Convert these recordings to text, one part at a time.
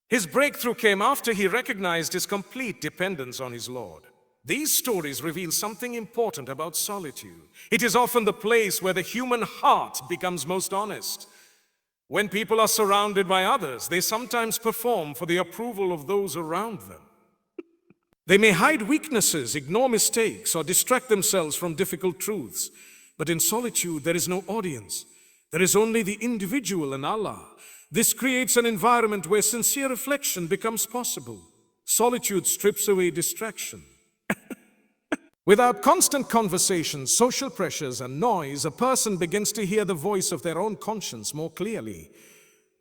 His breakthrough came after he recognized his complete dependence on his Lord. These stories reveal something important about solitude. It is often the place where the human heart becomes most honest. When people are surrounded by others, they sometimes perform for the approval of those around them. They may hide weaknesses, ignore mistakes, or distract themselves from difficult truths. But in solitude, there is no audience. There is only the individual and Allah. This creates an environment where sincere reflection becomes possible. Solitude strips away distraction. Without constant conversations, social pressures, and noise, a person begins to hear the voice of their own conscience more clearly.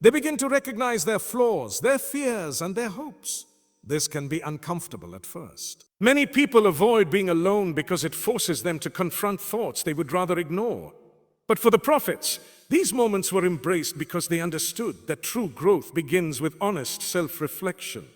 They begin to recognize their flaws, their fears, and their hopes. This can be uncomfortable at first. Many people avoid being alone because it forces them to confront thoughts they would rather ignore. But for the prophets, these moments were embraced because they understood that true growth begins with honest self-reflection.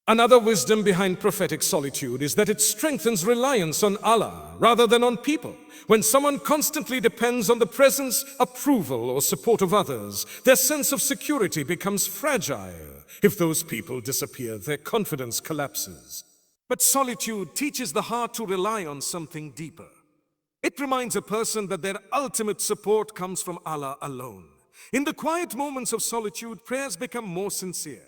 Another wisdom behind prophetic solitude is that it strengthens reliance on Allah rather than on people. When someone constantly depends on the presence, approval, or support of others, their sense of security becomes fragile. If those people disappear, their confidence collapses. But solitude teaches the heart to rely on something deeper. It reminds a person that their ultimate support comes from Allah alone. In the quiet moments of solitude, prayers become more sincere.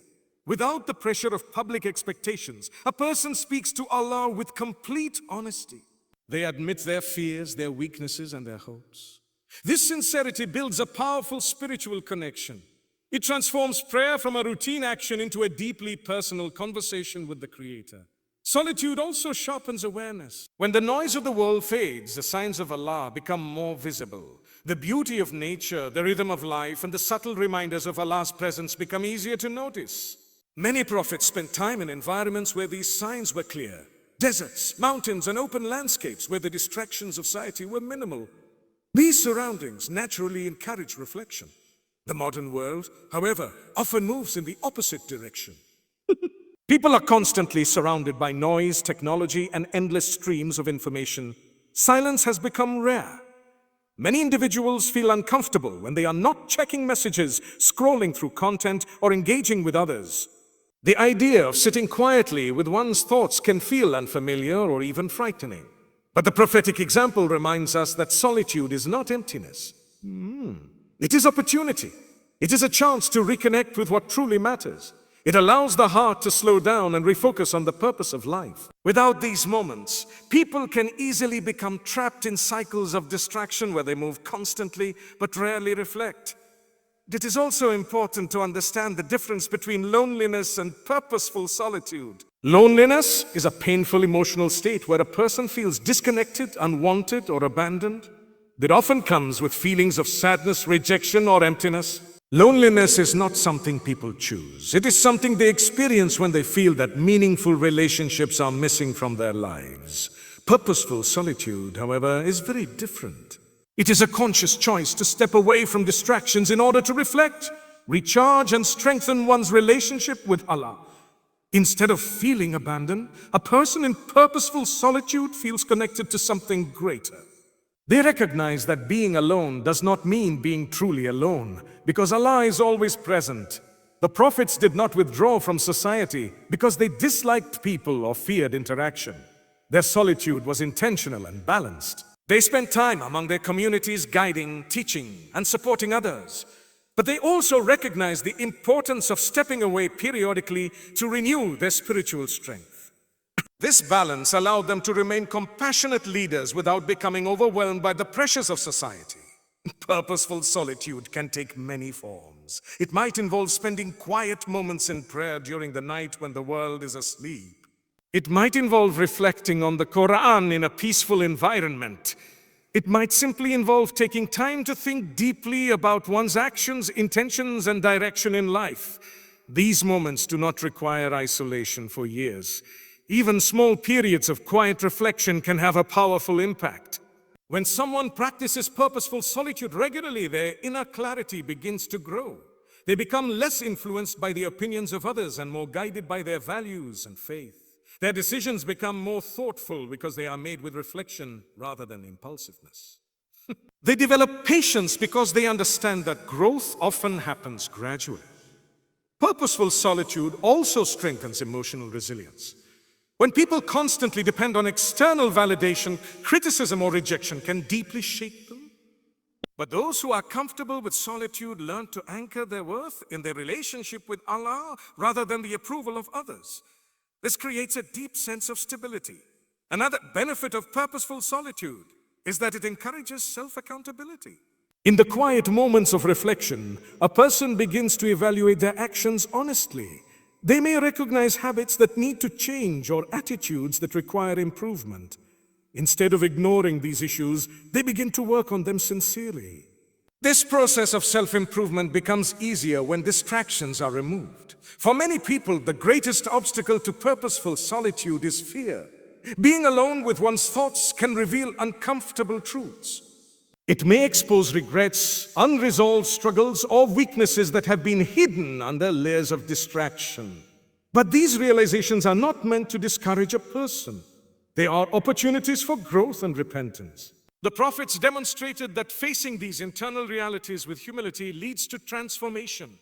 Without the pressure of public expectations, a person speaks to Allah with complete honesty. They admit their fears, their weaknesses, and their hopes. This sincerity builds a powerful spiritual connection. It transforms prayer from a routine action into a deeply personal conversation with the Creator. Solitude also sharpens awareness. When the noise of the world fades, the signs of Allah become more visible. The beauty of nature, the rhythm of life, and the subtle reminders of Allah's presence become easier to notice. Many prophets spent time in environments where these signs were clear. Deserts, mountains, and open landscapes where the distractions of society were minimal. These surroundings naturally encourage reflection. The modern world, however, often moves in the opposite direction. People are constantly surrounded by noise, technology, and endless streams of information. Silence has become rare. Many individuals feel uncomfortable when they are not checking messages, scrolling through content, or engaging with others. The idea of sitting quietly with one's thoughts can feel unfamiliar or even frightening. But the prophetic example reminds us that solitude is not emptiness. It is opportunity. It is a chance to reconnect with what truly matters. It allows the heart to slow down and refocus on the purpose of life. Without these moments, people can easily become trapped in cycles of distraction where they move constantly but rarely reflect. It is also important to understand the difference between loneliness and purposeful solitude. Loneliness is a painful emotional state where a person feels disconnected, unwanted, or abandoned. It often comes with feelings of sadness, rejection, or emptiness. Loneliness is not something people choose. It is something they experience when they feel that meaningful relationships are missing from their lives. Purposeful solitude, however, is very different. It is a conscious choice to step away from distractions in order to reflect, recharge, and strengthen one's relationship with Allah. Instead of feeling abandoned, a person in purposeful solitude feels connected to something greater. They recognize that being alone does not mean being truly alone, because Allah is always present. The prophets did not withdraw from society because they disliked people or feared interaction. Their solitude was intentional and balanced. They spent time among their communities guiding, teaching, and supporting others. But they also recognized the importance of stepping away periodically to renew their spiritual strength. This balance allowed them to remain compassionate leaders without becoming overwhelmed by the pressures of society. Purposeful solitude can take many forms. It might involve spending quiet moments in prayer during the night when the world is asleep. It might involve reflecting on the Quran in a peaceful environment. It might simply involve taking time to think deeply about one's actions, intentions, and direction in life. These moments do not require isolation for years. Even small periods of quiet reflection can have a powerful impact. When someone practices purposeful solitude regularly, their inner clarity begins to grow. They become less influenced by the opinions of others and more guided by their values and faith. Their decisions become more thoughtful because they are made with reflection rather than impulsiveness. They develop patience because they understand that growth often happens gradually. Purposeful solitude also strengthens emotional resilience. When people constantly depend on external validation, criticism or rejection can deeply shake them. But those who are comfortable with solitude learn to anchor their worth in their relationship with Allah rather than the approval of others. This creates a deep sense of stability. Another benefit of purposeful solitude is that it encourages self-accountability. In the quiet moments of reflection, a person begins to evaluate their actions honestly. They may recognize habits that need to change or attitudes that require improvement. Instead of ignoring these issues, they begin to work on them sincerely. This process of self-improvement becomes easier when distractions are removed. For many people, the greatest obstacle to purposeful solitude is fear. Being alone with one's thoughts can reveal uncomfortable truths. It may expose regrets, unresolved struggles, or weaknesses that have been hidden under layers of distraction. But these realizations are not meant to discourage a person. They are opportunities for growth and repentance. The prophets demonstrated that facing these internal realities with humility leads to transformation.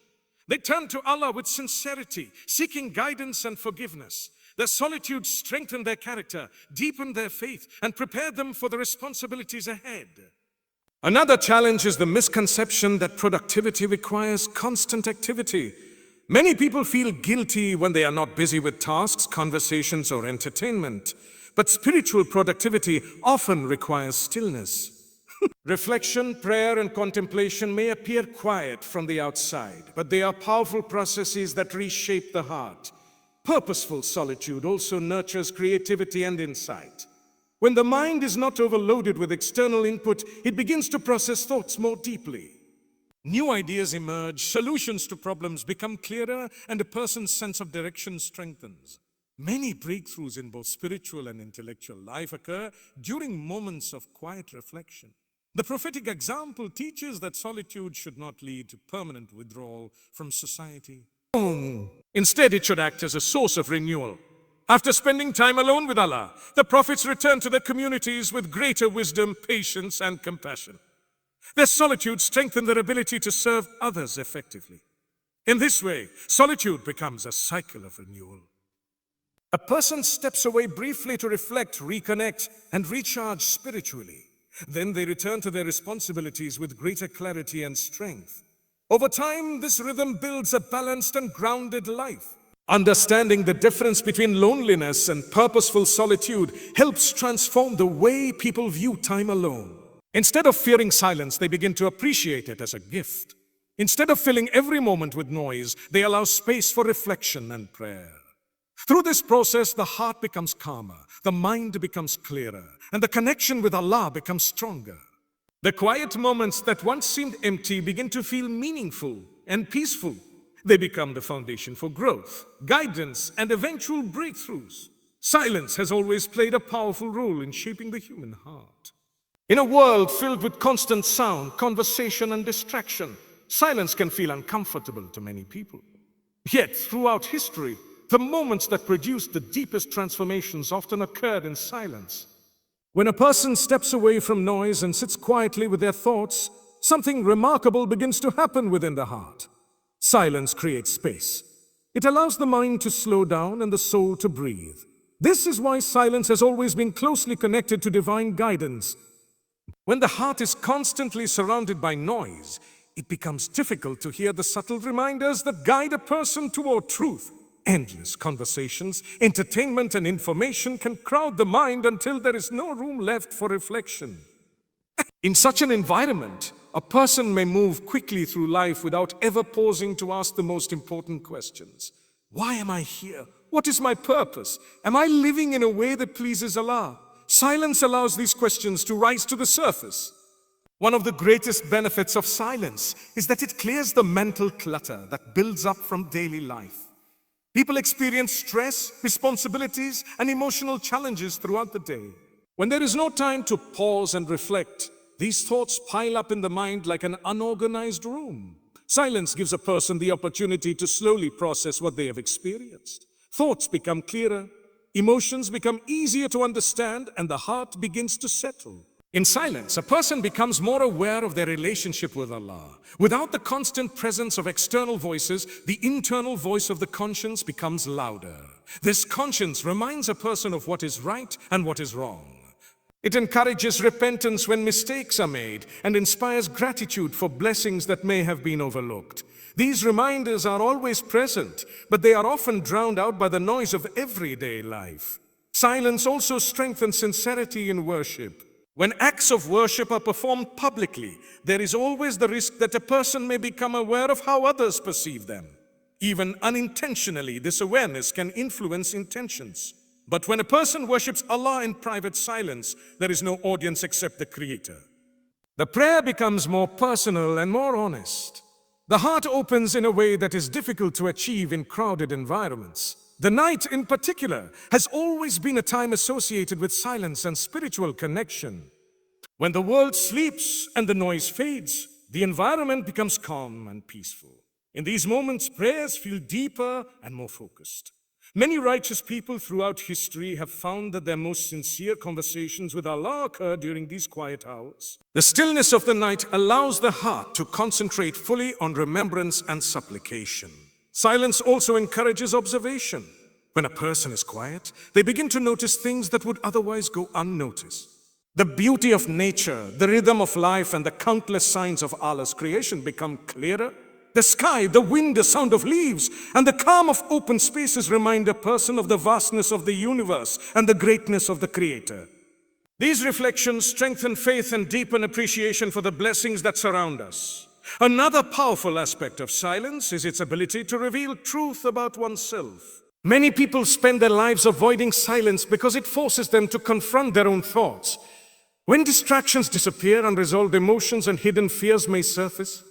They turned to Allah with sincerity, seeking guidance and forgiveness. Their solitude strengthened their character, deepened their faith, and prepared them for the responsibilities ahead. Another challenge is the misconception that productivity requires constant activity. Many people feel guilty when they are not busy with tasks, conversations, or entertainment. But spiritual productivity often requires stillness. Reflection, prayer, and contemplation may appear quiet from the outside, but they are powerful processes that reshape the heart. Purposeful solitude also nurtures creativity and insight. When the mind is not overloaded with external input, it begins to process thoughts more deeply. New ideas emerge, solutions to problems become clearer, and a person's sense of direction strengthens. Many breakthroughs in both spiritual and intellectual life occur during moments of quiet reflection. The prophetic example teaches that solitude should not lead to permanent withdrawal from society. Instead, it should act as a source of renewal. After spending time alone with Allah, the prophets returned to their communities with greater wisdom, patience, and compassion. Their solitude strengthened their ability to serve others effectively. In this way, solitude becomes a cycle of renewal. A person steps away briefly to reflect, reconnect, and recharge spiritually. Then they return to their responsibilities with greater clarity and strength. Over time, this rhythm builds a balanced and grounded life. Understanding the difference between loneliness and purposeful solitude helps transform the way people view time alone. Instead of fearing silence, they begin to appreciate it as a gift. Instead of filling every moment with noise, they allow space for reflection and prayer. Through this process, the heart becomes calmer, the mind becomes clearer, and the connection with Allah becomes stronger. The quiet moments that once seemed empty begin to feel meaningful and peaceful. They become the foundation for growth, guidance, and eventual breakthroughs. Silence has always played a powerful role in shaping the human heart. In a world filled with constant sound, conversation, and distraction, silence can feel uncomfortable to many people. Yet, throughout history, the moments that produce the deepest transformations often occurred in silence. When a person steps away from noise and sits quietly with their thoughts, something remarkable begins to happen within the heart. Silence creates space. It allows the mind to slow down and the soul to breathe. This is why silence has always been closely connected to divine guidance. When the heart is constantly surrounded by noise, it becomes difficult to hear the subtle reminders that guide a person toward truth. Endless conversations, entertainment, and information can crowd the mind until there is no room left for reflection. In such an environment, a person may move quickly through life without ever pausing to ask the most important questions. Why am I here? What is my purpose? Am I living in a way that pleases Allah? Silence allows these questions to rise to the surface. One of the greatest benefits of silence is that it clears the mental clutter that builds up from daily life. People experience stress, responsibilities, and emotional challenges throughout the day. When there is no time to pause and reflect, these thoughts pile up in the mind like an unorganized room. Silence gives a person the opportunity to slowly process what they have experienced. Thoughts become clearer, emotions become easier to understand, and the heart begins to settle. In silence, a person becomes more aware of their relationship with Allah. Without the constant presence of external voices, the internal voice of the conscience becomes louder. This conscience reminds a person of what is right and what is wrong. It encourages repentance when mistakes are made and inspires gratitude for blessings that may have been overlooked. These reminders are always present, but they are often drowned out by the noise of everyday life. Silence also strengthens sincerity in worship. When acts of worship are performed publicly, there is always the risk that a person may become aware of how others perceive them. Even unintentionally, this awareness can influence intentions. But when a person worships Allah in private silence, there is no audience except the Creator. The prayer becomes more personal and more honest. The heart opens in a way that is difficult to achieve in crowded environments. The night, in particular, has always been a time associated with silence and spiritual connection. When the world sleeps and the noise fades, the environment becomes calm and peaceful. In these moments, prayers feel deeper and more focused. Many righteous people throughout history have found that their most sincere conversations with Allah occur during these quiet hours. The stillness of the night allows the heart to concentrate fully on remembrance and supplication. Silence also encourages observation. When a person is quiet, they begin to notice things that would otherwise go unnoticed. The beauty of nature, the rhythm of life, and the countless signs of Allah's creation become clearer. The sky, the wind, the sound of leaves, and the calm of open spaces remind a person of the vastness of the universe and the greatness of the Creator. These reflections strengthen faith and deepen appreciation for the blessings that surround us. Another powerful aspect of silence is its ability to reveal truth about oneself. Many people spend their lives avoiding silence because it forces them to confront their own thoughts. When distractions disappear, unresolved emotions and hidden fears may surface.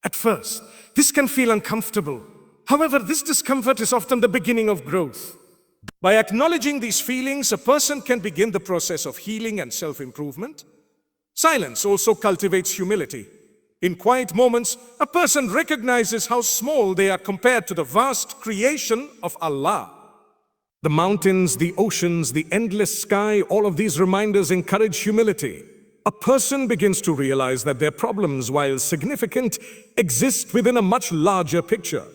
At first, this can feel uncomfortable. However, this discomfort is often the beginning of growth. By acknowledging these feelings, a person can begin the process of healing and self-improvement. Silence also cultivates humility. In quiet moments, a person recognizes how small they are compared to the vast creation of Allah. The mountains, the oceans, the endless sky, all of these reminders encourage humility. A person begins to realize that their problems, while significant, exist within a much larger picture.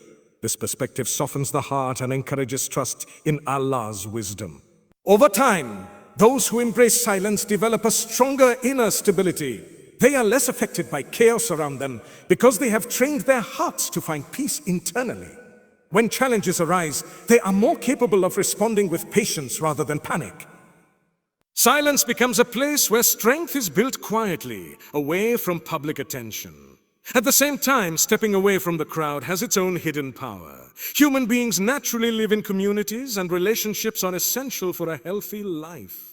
This perspective softens the heart and encourages trust in Allah's wisdom. Over time, those who embrace silence develop a stronger inner stability. They are less affected by chaos around them because they have trained their hearts to find peace internally. When challenges arise, they are more capable of responding with patience rather than panic. Silence becomes a place where strength is built quietly, away from public attention. At the same time, stepping away from the crowd has its own hidden power. Human beings naturally live in communities, and relationships are essential for a healthy life.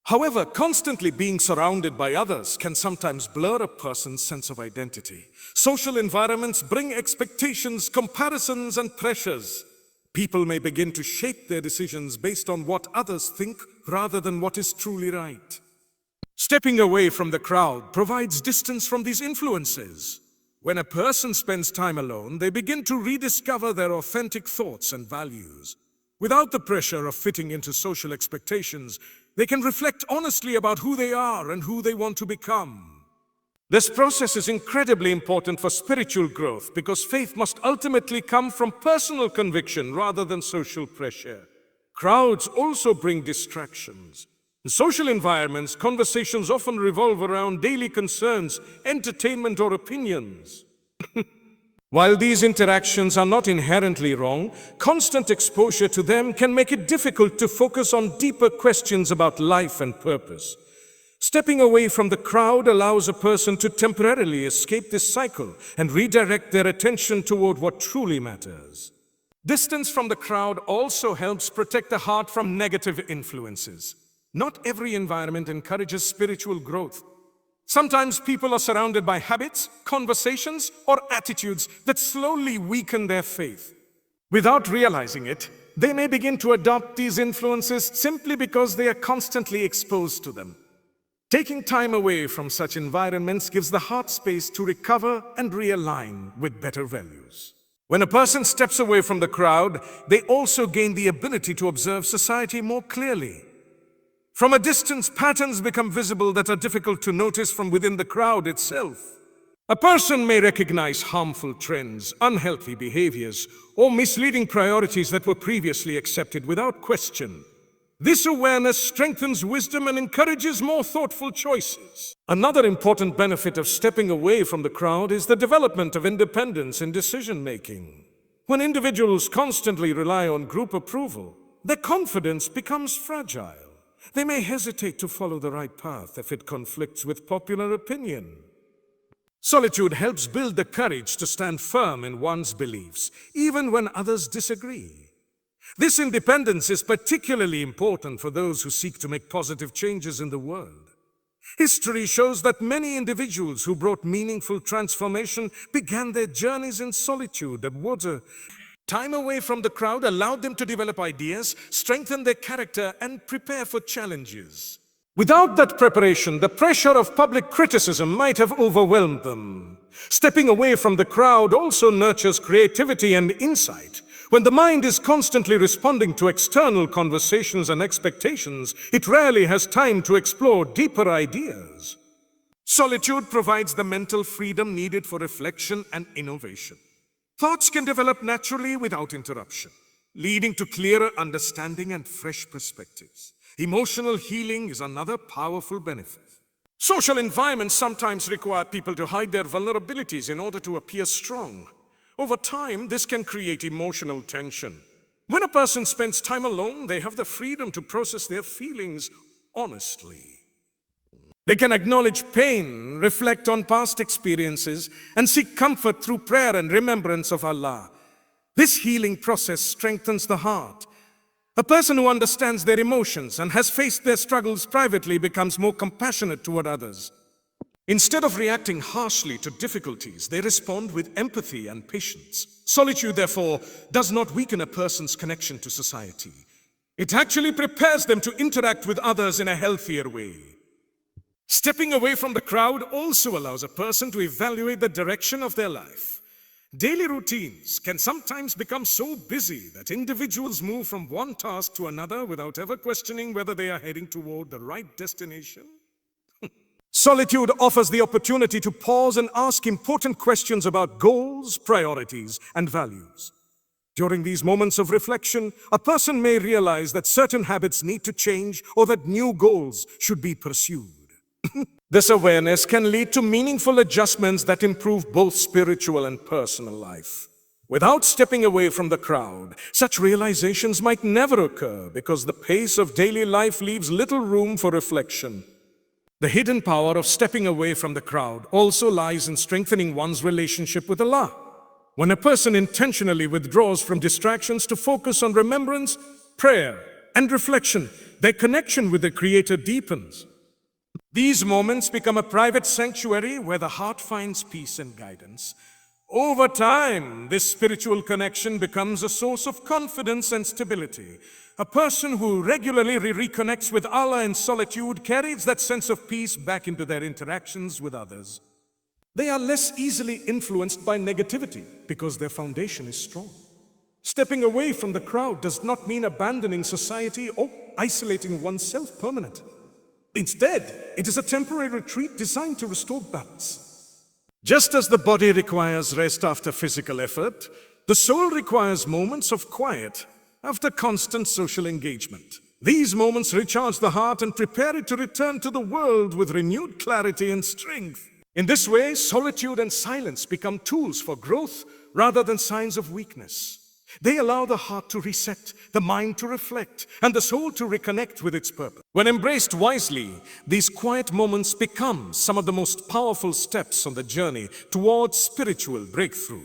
However, constantly being surrounded by others can sometimes blur a person's sense of identity. Social environments bring expectations, comparisons, and pressures. People may begin to shape their decisions based on what others think rather than what is truly right. Stepping away from the crowd provides distance from these influences. When a person spends time alone, they begin to rediscover their authentic thoughts and values. Without the pressure of fitting into social expectations, they can reflect honestly about who they are and who they want to become. This process is incredibly important for spiritual growth because faith must ultimately come from personal conviction rather than social pressure. Crowds also bring distractions. In social environments, conversations often revolve around daily concerns, entertainment, or opinions. While these interactions are not inherently wrong, constant exposure to them can make it difficult to focus on deeper questions about life and purpose. Stepping away from the crowd allows a person to temporarily escape this cycle and redirect their attention toward what truly matters. Distance from the crowd also helps protect the heart from negative influences. Not every environment encourages spiritual growth. Sometimes people are surrounded by habits, conversations, or attitudes that slowly weaken their faith. Without realizing it, they may begin to adopt these influences simply because they are constantly exposed to them. Taking time away from such environments gives the heart space to recover and realign with better values. When a person steps away from the crowd, they also gain the ability to observe society more clearly. From a distance, patterns become visible that are difficult to notice from within the crowd itself. A person may recognize harmful trends, unhealthy behaviors, or misleading priorities that were previously accepted without question. This awareness strengthens wisdom and encourages more thoughtful choices. Another important benefit of stepping away from the crowd is the development of independence in decision-making. When individuals constantly rely on group approval, their confidence becomes fragile. They may hesitate to follow the right path if it conflicts with popular opinion. Solitude helps build the courage to stand firm in one's beliefs, even when others disagree. This independence is particularly important for those who seek to make positive changes in the world. History shows that many individuals who brought meaningful transformation began their journeys in solitude and water. Time away from the crowd allowed them to develop ideas, strengthen their character, and prepare for challenges. Without that preparation, the pressure of public criticism might have overwhelmed them. Stepping away from the crowd also nurtures creativity and insight. When the mind is constantly responding to external conversations and expectations, it rarely has time to explore deeper ideas. Solitude provides the mental freedom needed for reflection and innovation. Thoughts can develop naturally without interruption, leading to clearer understanding and fresh perspectives. Emotional healing is another powerful benefit. Social environments sometimes require people to hide their vulnerabilities in order to appear strong. Over time, this can create emotional tension. When a person spends time alone, they have the freedom to process their feelings honestly. They can acknowledge pain, reflect on past experiences, and seek comfort through prayer and remembrance of Allah. This healing process strengthens the heart. A person who understands their emotions and has faced their struggles privately becomes more compassionate toward others. Instead of reacting harshly to difficulties, they respond with empathy and patience. Solitude, therefore, does not weaken a person's connection to society. It actually prepares them to interact with others in a healthier way. Stepping away from the crowd also allows a person to evaluate the direction of their life. Daily routines can sometimes become so busy that individuals move from one task to another without ever questioning whether they are heading toward the right destination. Solitude offers the opportunity to pause and ask important questions about goals, priorities, and values. During these moments of reflection, a person may realize that certain habits need to change or that new goals should be pursued. This awareness can lead to meaningful adjustments that improve both spiritual and personal life. Without stepping away from the crowd, such realizations might never occur because the pace of daily life leaves little room for reflection. The hidden power of stepping away from the crowd also lies in strengthening one's relationship with Allah. When a person intentionally withdraws from distractions to focus on remembrance, prayer, and reflection, their connection with the Creator deepens. These moments become a private sanctuary where the heart finds peace and guidance. Over time, this spiritual connection becomes a source of confidence and stability. A person who regularly reconnects with Allah in solitude carries that sense of peace back into their interactions with others. They are less easily influenced by negativity because their foundation is strong. Stepping away from the crowd does not mean abandoning society or isolating oneself permanently. Instead, it is a temporary retreat designed to restore balance. Just as the body requires rest after physical effort, the soul requires moments of quiet after constant social engagement. These moments recharge the heart and prepare it to return to the world with renewed clarity and strength. In this way, solitude and silence become tools for growth rather than signs of weakness. They allow the heart to reset, the mind to reflect, and the soul to reconnect with its purpose. When embraced wisely, these quiet moments become some of the most powerful steps on the journey towards spiritual breakthrough.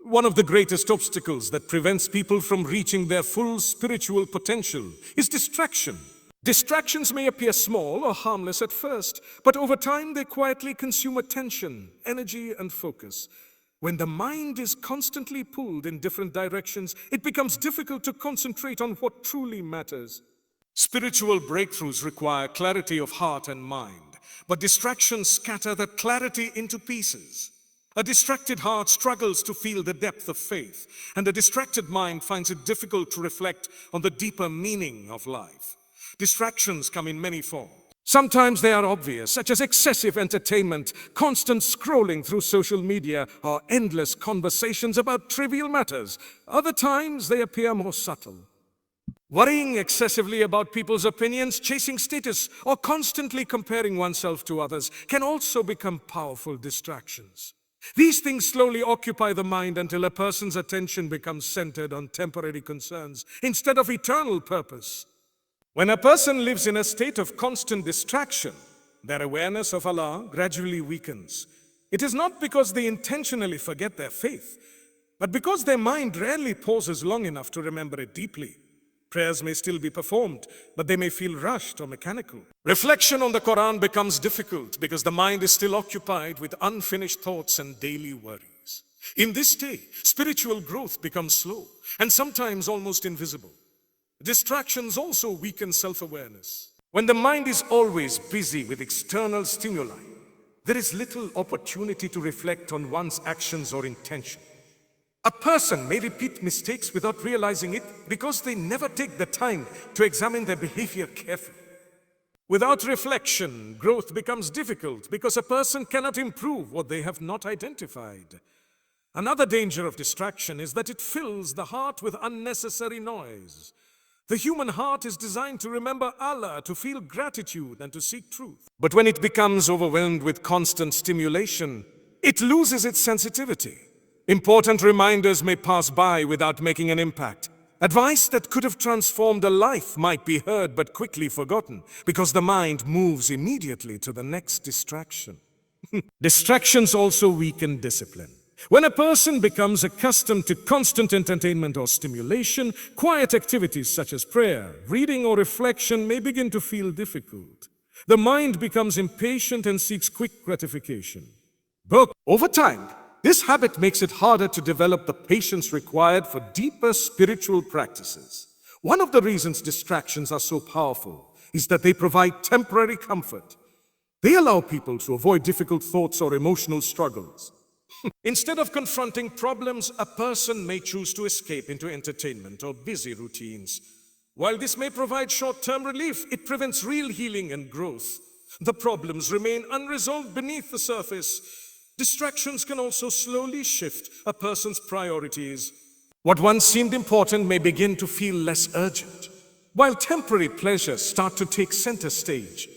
One of the greatest obstacles that prevents people from reaching their full spiritual potential is distraction. Distractions may appear small or harmless at first, but over time they quietly consume attention, energy, and focus. When the mind is constantly pulled in different directions, it becomes difficult to concentrate on what truly matters. Spiritual breakthroughs require clarity of heart and mind, but distractions scatter that clarity into pieces. A distracted heart struggles to feel the depth of faith, and a distracted mind finds it difficult to reflect on the deeper meaning of life. Distractions come in many forms. Sometimes they are obvious, such as excessive entertainment, constant scrolling through social media, or endless conversations about trivial matters. Other times they appear more subtle. Worrying excessively about people's opinions, chasing status, or constantly comparing oneself to others can also become powerful distractions. These things slowly occupy the mind until a person's attention becomes centered on temporary concerns instead of eternal purpose. When a person lives in a state of constant distraction, their awareness of Allah gradually weakens. It is not because they intentionally forget their faith, but because their mind rarely pauses long enough to remember it deeply. Prayers may still be performed, but they may feel rushed or mechanical. Reflection on the Quran becomes difficult because the mind is still occupied with unfinished thoughts and daily worries. In this state, spiritual growth becomes slow and sometimes almost invisible. Distractions also weaken self-awareness. When the mind is always busy with external stimuli, there is little opportunity to reflect on one's actions or intention. A person may repeat mistakes without realizing it because they never take the time to examine their behavior carefully. Without reflection, growth becomes difficult because a person cannot improve what they have not identified. Another danger of distraction is that it fills the heart with unnecessary noise. The human heart is designed to remember Allah, to feel gratitude, and to seek truth. But when it becomes overwhelmed with constant stimulation, it loses its sensitivity. Important reminders may pass by without making an impact. Advice that could have transformed a life might be heard but quickly forgotten because the mind moves immediately to the next distraction. Distractions also weaken discipline. When a person becomes accustomed to constant entertainment or stimulation, quiet activities such as prayer, reading, or reflection may begin to feel difficult. The mind becomes impatient and seeks quick gratification. But over time, this habit makes it harder to develop the patience required for deeper spiritual practices. One of the reasons distractions are so powerful is that they provide temporary comfort. They allow people to avoid difficult thoughts or emotional struggles. Instead of confronting problems, a person may choose to escape into entertainment or busy routines. While this may provide short-term relief, it prevents real healing and growth. The problems remain unresolved beneath the surface. Distractions can also slowly shift a person's priorities. What once seemed important may begin to feel less urgent, while temporary pleasures start to take center stage.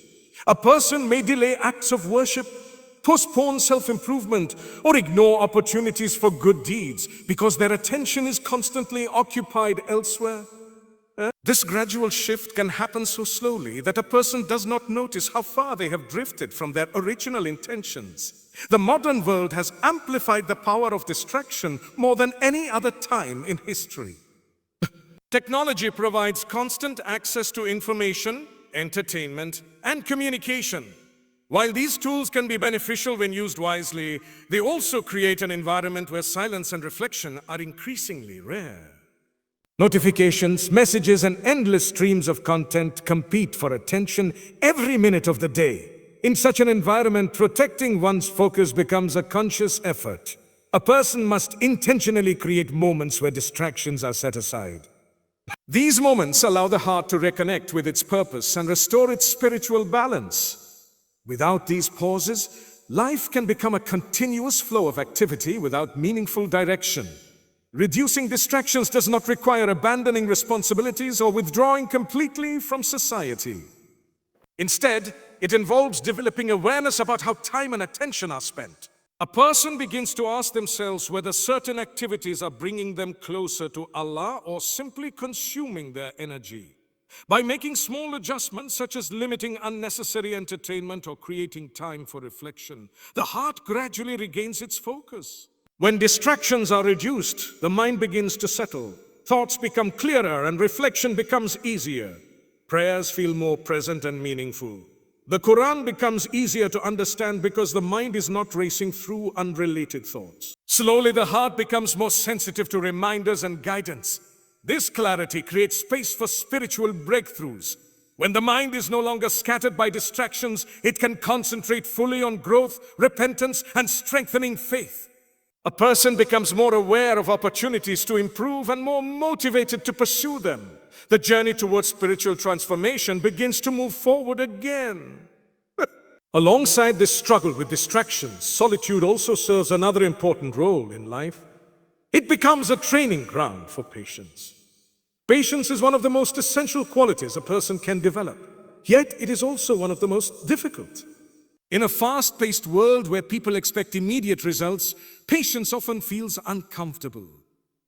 A person may delay acts of worship, postpone self-improvement, or ignore opportunities for good deeds because their attention is constantly occupied elsewhere. This gradual shift can happen so slowly that a person does not notice how far they have drifted from their original intentions. The modern world has amplified the power of distraction more than any other time in history. Technology provides constant access to information, entertainment, and communication. While these tools can be beneficial when used wisely, they also create an environment where silence and reflection are increasingly rare. Notifications, messages, and endless streams of content compete for attention every minute of the day. In such an environment, protecting one's focus becomes a conscious effort. A person must intentionally create moments where distractions are set aside. These moments allow the heart to reconnect with its purpose and restore its spiritual balance. Without these pauses, life can become a continuous flow of activity without meaningful direction. Reducing distractions does not require abandoning responsibilities or withdrawing completely from society. Instead, it involves developing awareness about how time and attention are spent. A person begins to ask themselves whether certain activities are bringing them closer to Allah or simply consuming their energy. By making small adjustments such as limiting unnecessary entertainment or creating time for reflection, the heart gradually regains its focus. When distractions are reduced, the mind begins to settle. Thoughts become clearer and reflection becomes easier. Prayers feel more present and meaningful. The Quran becomes easier to understand because the mind is not racing through unrelated thoughts. Slowly, the heart becomes more sensitive to reminders and guidance. This clarity creates space for spiritual breakthroughs. When the mind is no longer scattered by distractions, it can concentrate fully on growth, repentance, and strengthening faith. A person becomes more aware of opportunities to improve and more motivated to pursue them. The journey towards spiritual transformation begins to move forward again. Alongside this struggle with distractions, solitude also serves another important role in life. It becomes a training ground for patience. Patience is one of the most essential qualities a person can develop, yet it is also one of the most difficult. In a fast-paced world where people expect immediate results, patience often feels uncomfortable.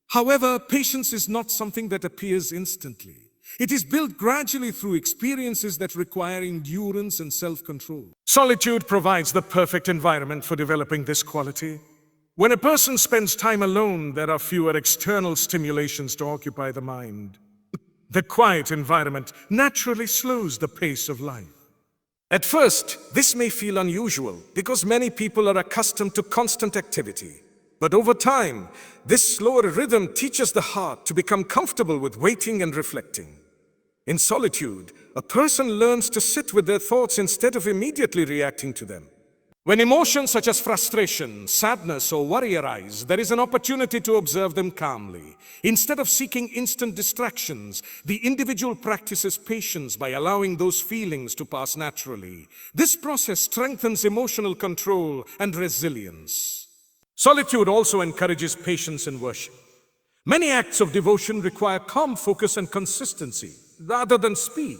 However, patience is not something that appears instantly. It is built gradually through experiences that require endurance and self-control. Solitude provides the perfect environment for developing this quality. When a person spends time alone, there are fewer external stimulations to occupy the mind. The quiet environment naturally slows the pace of life. At first, this may feel unusual because many people are accustomed to constant activity. But over time, this slower rhythm teaches the heart to become comfortable with waiting and reflecting. In solitude, a person learns to sit with their thoughts instead of immediately reacting to them. When emotions such as frustration, sadness, or worry arise, there is an opportunity to observe them calmly. Instead of seeking instant distractions, the individual practices patience by allowing those feelings to pass naturally. This process strengthens emotional control and resilience. Solitude also encourages patience in worship. Many acts of devotion require calm focus and consistency, rather than speed.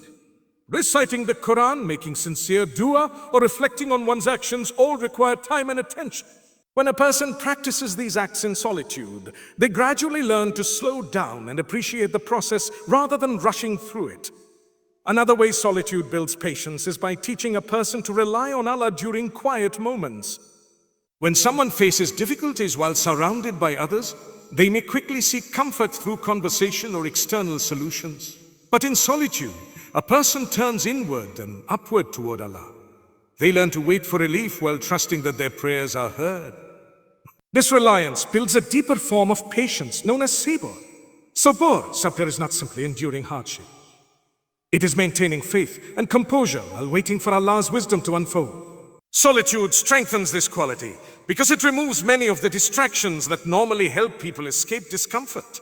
Reciting the Quran, making sincere dua, or reflecting on one's actions all require time and attention. When a person practices these acts in solitude, they gradually learn to slow down and appreciate the process rather than rushing through it. Another way solitude builds patience is by teaching a person to rely on Allah during quiet moments. When someone faces difficulties while surrounded by others, they may quickly seek comfort through conversation or external solutions. But in solitude, a person turns inward and upward toward Allah. They learn to wait for relief while trusting that their prayers are heard. This reliance builds a deeper form of patience known as sabr. Sabr is not simply enduring hardship. It is maintaining faith and composure while waiting for Allah's wisdom to unfold. Solitude strengthens this quality because it removes many of the distractions that normally help people escape discomfort.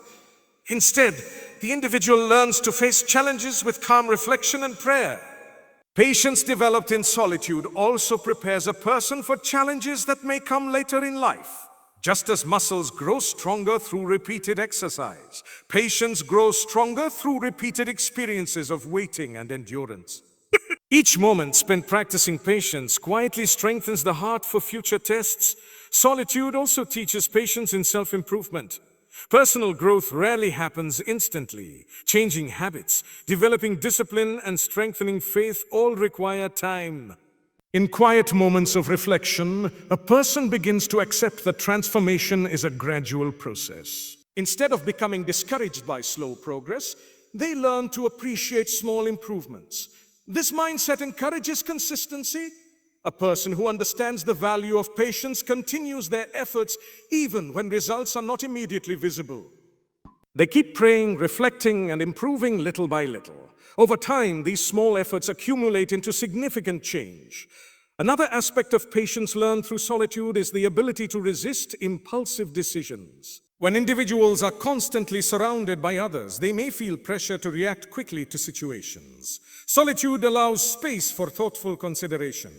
Instead, the individual learns to face challenges with calm reflection and prayer. Patience developed in solitude also prepares a person for challenges that may come later in life. Just as muscles grow stronger through repeated exercise, patience grows stronger through repeated experiences of waiting and endurance. Each moment spent practicing patience quietly strengthens the heart for future tests. Solitude also teaches patience in self-improvement. Personal growth rarely happens instantly. Changing habits, developing discipline, and strengthening faith all require time. In quiet moments of reflection, a person begins to accept that transformation is a gradual process. Instead of becoming discouraged by slow progress, they learn to appreciate small improvements. This mindset encourages consistency. A person who understands the value of patience continues their efforts even when results are not immediately visible. They keep praying, reflecting, and improving little by little. Over time, these small efforts accumulate into significant change. Another aspect of patience learned through solitude is the ability to resist impulsive decisions. When individuals are constantly surrounded by others, they may feel pressure to react quickly to situations. Solitude allows space for thoughtful consideration.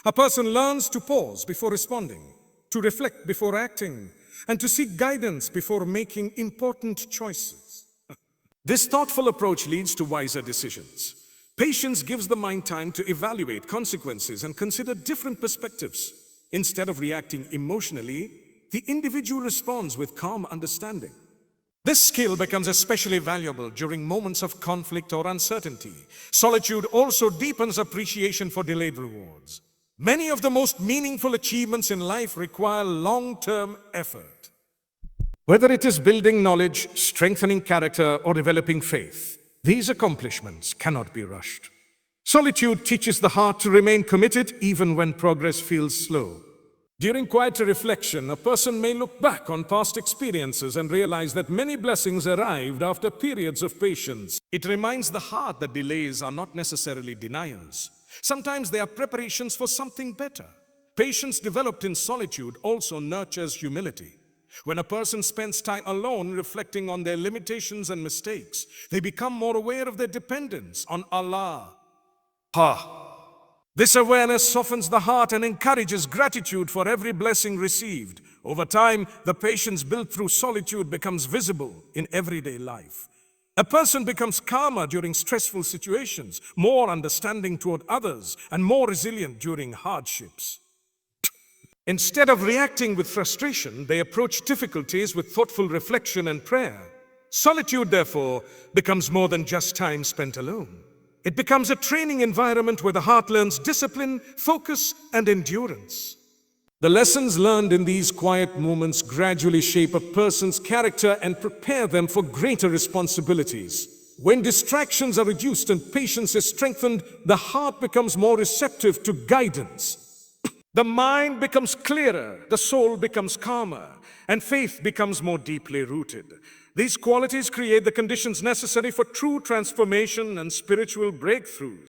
A person learns to pause before responding, to reflect before acting, and to seek guidance before making important choices. This thoughtful approach leads to wiser decisions. Patience gives the mind time to evaluate consequences and consider different perspectives. Instead of reacting emotionally, the individual responds with calm understanding. This skill becomes especially valuable during moments of conflict or uncertainty. Solitude also deepens appreciation for delayed rewards. Many of the most meaningful achievements in life require long-term effort. Whether it is building knowledge, strengthening character, or developing faith, these accomplishments cannot be rushed. Solitude teaches the heart to remain committed even when progress feels slow. During quiet reflection, a person may look back on past experiences and realize that many blessings arrived after periods of patience. It reminds the heart that delays are not necessarily denials. Sometimes they are preparations for something better. Patience developed in solitude also nurtures humility. When a person spends time alone reflecting on their limitations and mistakes, they become more aware of their dependence on Allah. This awareness softens the heart and encourages gratitude for every blessing received. Over time, the patience built through solitude becomes visible in everyday life. A person becomes calmer during stressful situations, more understanding toward others, and more resilient during hardships. Instead of reacting with frustration, they approach difficulties with thoughtful reflection and prayer. Solitude, therefore, becomes more than just time spent alone. It becomes a training environment where the heart learns discipline, focus, and endurance. The lessons learned in these quiet moments gradually shape a person's character and prepare them for greater responsibilities. When distractions are reduced and patience is strengthened, the heart becomes more receptive to guidance. The mind becomes clearer, the soul becomes calmer, and faith becomes more deeply rooted. These qualities create the conditions necessary for true transformation and spiritual breakthroughs.